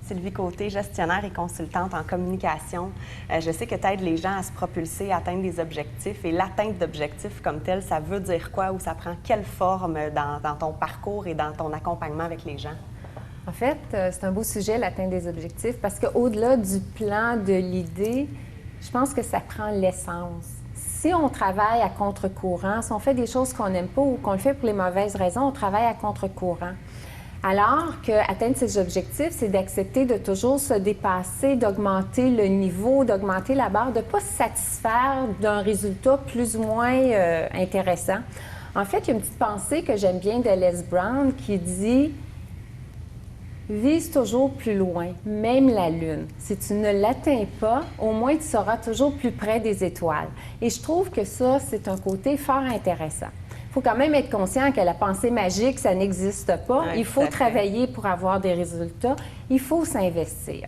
Sylvie Côté, gestionnaire et consultante en communication. Je sais que tu aides les gens à se propulser, à atteindre des objectifs. Et l'atteinte d'objectifs comme tel, ça veut dire quoi ou ça prend quelle forme dans ton parcours et dans ton accompagnement avec les gens? En fait, c'est un beau sujet, l'atteinte des objectifs, parce qu'au-delà du plan, de l'idée, je pense que ça prend l'essence. Si on travaille à contre-courant, si on fait des choses qu'on n'aime pas ou qu'on le fait pour les mauvaises raisons, on travaille à contre-courant. Alors qu'atteindre ces objectifs, c'est d'accepter de toujours se dépasser, d'augmenter le niveau, d'augmenter la barre, de ne pas se satisfaire d'un résultat plus ou moins intéressant. En fait, il y a une petite pensée que j'aime bien de Les Brown qui dit « Vise toujours plus loin, même la Lune. Si tu ne l'atteins pas, au moins tu seras toujours plus près des étoiles. » Et je trouve que ça, c'est un côté fort intéressant. Il faut quand même être conscient que la pensée magique, ça n'existe pas. Oui, il faut travailler pour avoir des résultats. Il faut s'investir.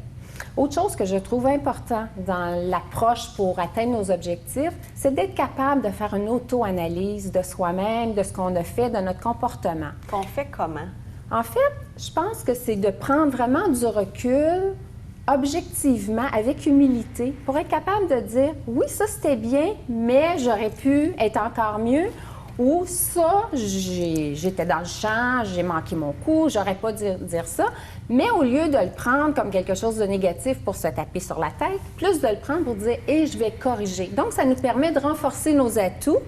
Autre chose que je trouve important dans l'approche pour atteindre nos objectifs, c'est d'être capable de faire une auto-analyse de soi-même, de ce qu'on a fait, de notre comportement. Qu'on fait comment? En fait, je pense que c'est de prendre vraiment du recul, objectivement, avec humilité, pour être capable de dire « Oui, ça c'était bien, mais j'aurais pu être encore mieux » ou « Ça, j'étais dans le champ, j'ai manqué mon coup, j'aurais pas dire ça ». Mais au lieu de le prendre comme quelque chose de négatif pour se taper sur la tête, plus de le prendre pour dire « Et je vais corriger ». Donc, ça nous permet de renforcer nos atouts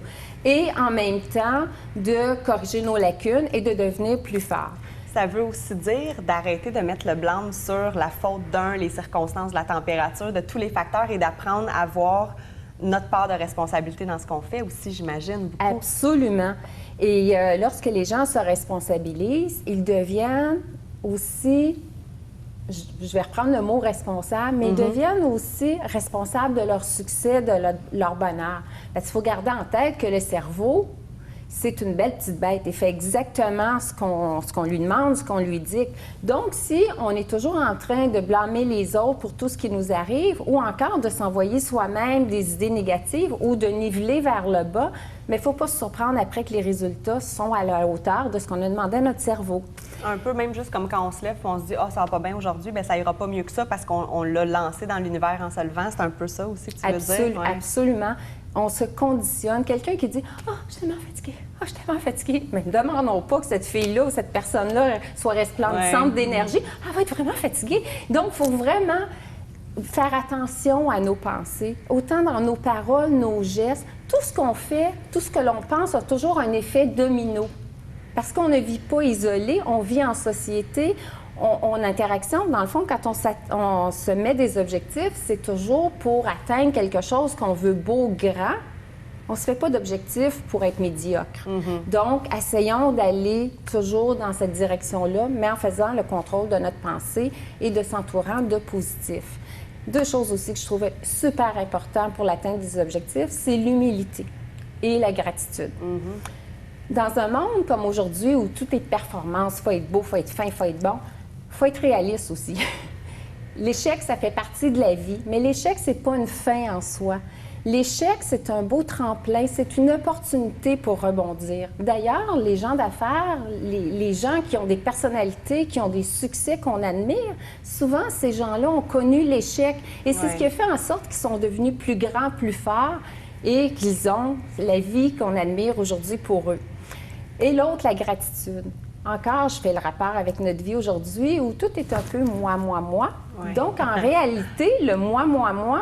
et en même temps de corriger nos lacunes et de devenir plus forts. Ça veut aussi dire d'arrêter de mettre le blâme sur la faute d'un, les circonstances, la température, de tous les facteurs et d'apprendre à voir notre part de responsabilité dans ce qu'on fait aussi, j'imagine, beaucoup. Absolument. Et lorsque les gens se responsabilisent, ils deviennent aussi, je vais reprendre le mot responsable, mais ils deviennent aussi responsables de leur succès, de leur bonheur. Parce qu'il faut garder en tête que le cerveau, c'est une belle petite bête. Il fait exactement ce qu'on lui demande, ce qu'on lui dit. Donc, si on est toujours en train de blâmer les autres pour tout ce qui nous arrive ou encore de s'envoyer soi-même des idées négatives ou de niveler vers le bas, mais il ne faut pas se surprendre après que les résultats sont à la hauteur de ce qu'on a demandé à notre cerveau. Un peu même juste comme quand on se lève et on se dit « Ah, ça va pas bien aujourd'hui », bien ça ira pas mieux que ça parce qu'on l'a lancé dans l'univers en se levant. C'est un peu ça aussi que tu veux dire? Ouais. Absolument. On se conditionne. Quelqu'un qui dit « Ah, je suis tellement fatiguée. Ah, je suis tellement fatiguée. » Mais ne demandons pas que cette fille-là ou cette personne-là soit resplendissante d'énergie. Elle va être vraiment fatiguée. Donc, il faut vraiment faire attention à nos pensées, autant dans nos paroles, nos gestes. Tout ce qu'on fait, tout ce que l'on pense a toujours un effet domino. Parce qu'on ne vit pas isolé, on vit en société, on interaction. Dans le fond, quand on se met des objectifs, c'est toujours pour atteindre quelque chose qu'on veut beau, grand. On ne se fait pas d'objectifs pour être médiocre. Donc, essayons d'aller toujours dans cette direction-là, mais en faisant le contrôle de notre pensée et de s'entourant de positifs. Deux choses aussi que je trouvais super importantes pour l'atteinte des objectifs, c'est l'humilité et la gratitude. Dans un monde comme aujourd'hui où tout est performance, il faut être beau, il faut être fin, il faut être bon, il faut être réaliste aussi. L'échec, ça fait partie de la vie, mais l'échec, c'est pas une fin en soi. L'échec, c'est un beau tremplin, c'est une opportunité pour rebondir. D'ailleurs, les gens d'affaires, les gens qui ont des personnalités, qui ont des succès qu'on admire, souvent, ces gens-là ont connu l'échec. Et c'est ce qui a fait en sorte qu'ils sont devenus plus grands, plus forts et qu'ils ont la vie qu'on admire aujourd'hui pour eux. Et l'autre, la gratitude. Encore, je fais le rapport avec notre vie aujourd'hui où tout est un peu moi, moi, moi. Ouais. Donc, en réalité, le moi, moi, moi,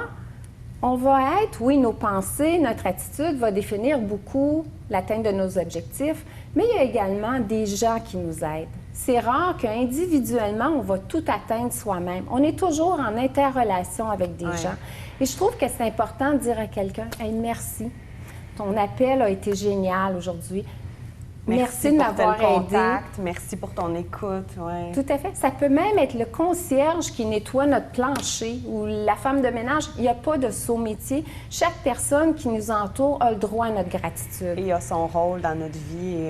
on va être, oui, nos pensées, notre attitude va définir beaucoup l'atteinte de nos objectifs, mais il y a également des gens qui nous aident. C'est rare qu'individuellement, on va tout atteindre soi-même. On est toujours en interrelation avec des gens. Et je trouve que c'est important de dire à quelqu'un « Hey, merci, ton appel a été génial aujourd'hui. » Merci de m'avoir aidé. Merci pour ton écoute. Ouais. Tout à fait. Ça peut même être le concierge qui nettoie notre plancher ou la femme de ménage. Il n'y a pas de saut métier. Chaque personne qui nous entoure a le droit à notre gratitude. Et il a son rôle dans notre vie.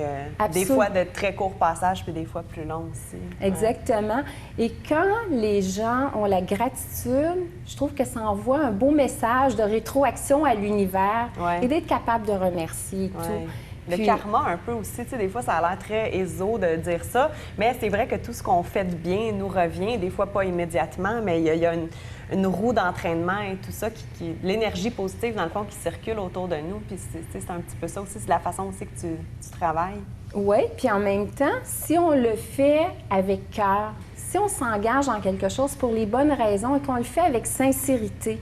Des fois de très courts passages, puis des fois plus longs aussi. Exactement. Et quand les gens ont la gratitude, je trouve que ça envoie un beau message de rétroaction à l'univers et d'être capable de remercier et tout. Le karma, un peu aussi, tu sais, des fois, ça a l'air très éso de dire ça, mais c'est vrai que tout ce qu'on fait de bien nous revient, des fois pas immédiatement, mais il y a une roue d'entraînement et tout ça, l'énergie positive, dans le fond, qui circule autour de nous, puis c'est un petit peu ça aussi, c'est la façon aussi que tu travailles. Oui, puis en même temps, si on le fait avec cœur, si on s'engage en quelque chose pour les bonnes raisons et qu'on le fait avec sincérité,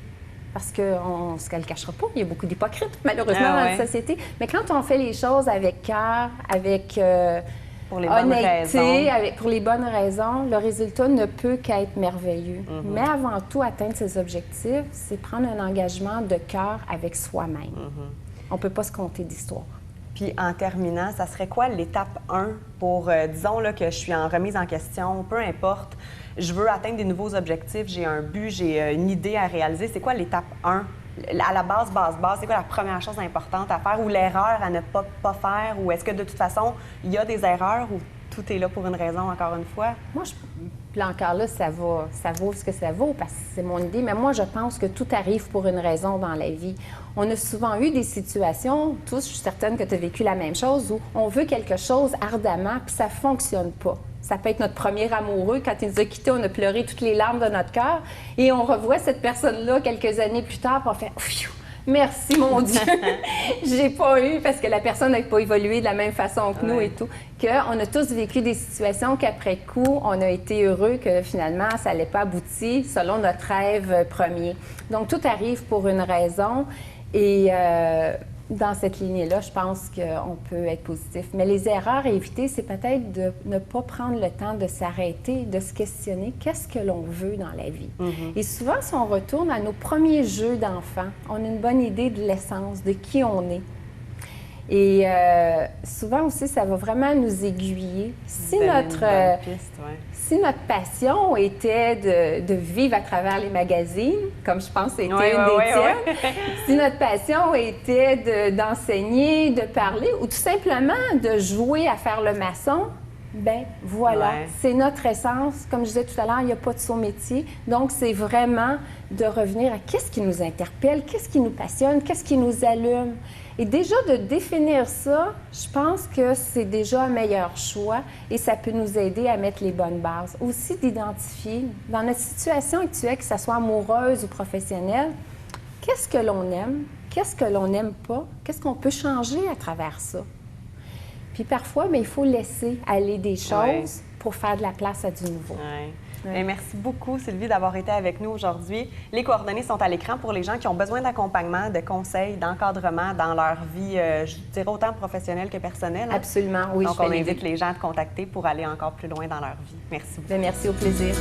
parce qu'on ne se le cachera pas, il y a beaucoup d'hypocrites, malheureusement, dans notre société. Mais quand on fait les choses avec cœur, avec pour les bonnes honnêteté, raisons. pour les bonnes raisons, le résultat ne peut qu'être merveilleux. Mais avant tout, atteindre ses objectifs, c'est prendre un engagement de cœur avec soi-même. On ne peut pas se compter d'histoire. Puis en terminant, ça serait quoi l'étape 1 pour, disons là, que je suis en remise en question, peu importe, je veux atteindre des nouveaux objectifs, j'ai un but, j'ai une idée à réaliser. C'est quoi l'étape 1? À la base, c'est quoi la première chose importante à faire ou l'erreur à ne pas faire? Ou est-ce que de toute façon, il y a des erreurs ou tout est là pour une raison, encore une fois? Moi, puis encore là, ça vaut ce que ça vaut parce que c'est mon idée, mais moi, je pense que tout arrive pour une raison dans la vie. On a souvent eu des situations, tous, je suis certaine que tu as vécu la même chose, où on veut quelque chose ardemment, puis ça ne fonctionne pas. Ça peut être notre premier amoureux. Quand il nous a quittés, on a pleuré toutes les larmes de notre cœur. Et on revoit cette personne-là quelques années plus tard, puis on fait « Pfiou! Merci, mon Dieu! J'ai pas eu, parce que la personne n'a pas évolué de la même façon que nous et tout, qu'on a tous vécu des situations qu'après coup, on a été heureux que finalement, ça n'allait pas aboutir selon notre rêve premier. Donc, tout arrive pour une raison. Et dans cette lignée-là, je pense qu'on peut être positif. Mais les erreurs à éviter, c'est peut-être de ne pas prendre le temps de s'arrêter, de se questionner qu'est-ce que l'on veut dans la vie. Et souvent, si on retourne à nos premiers jeux d'enfants, on a une bonne idée de l'essence, de qui on est. Et souvent aussi, ça va vraiment nous aiguiller. Si notre passion était de vivre à travers les magazines, comme je pense c'était une des tiennes, si notre passion était d'enseigner, de parler ou tout simplement de jouer à faire le maçon, ben voilà, c'est notre essence. Comme je disais tout à l'heure, il n'y a pas de saut métier. Donc, c'est vraiment de revenir à qu'est-ce qui nous interpelle, qu'est-ce qui nous passionne, qu'est-ce qui nous allume. Et déjà, de définir ça, je pense que c'est déjà un meilleur choix et ça peut nous aider à mettre les bonnes bases. Aussi d'identifier, dans notre situation actuelle, que ce soit amoureuse ou professionnelle, qu'est-ce que l'on aime, qu'est-ce que l'on n'aime pas, qu'est-ce qu'on peut changer à travers ça. Puis parfois, bien, il faut laisser aller des choses pour faire de la place à du nouveau. Bien, merci beaucoup, Sylvie, d'avoir été avec nous aujourd'hui. Les coordonnées sont à l'écran pour les gens qui ont besoin d'accompagnement, de conseils, d'encadrement dans leur vie, je dirais autant professionnelle que personnelle. Absolument, oui. Donc, on invite les gens à te contacter pour aller encore plus loin dans leur vie. Merci beaucoup. Bien, merci, au plaisir.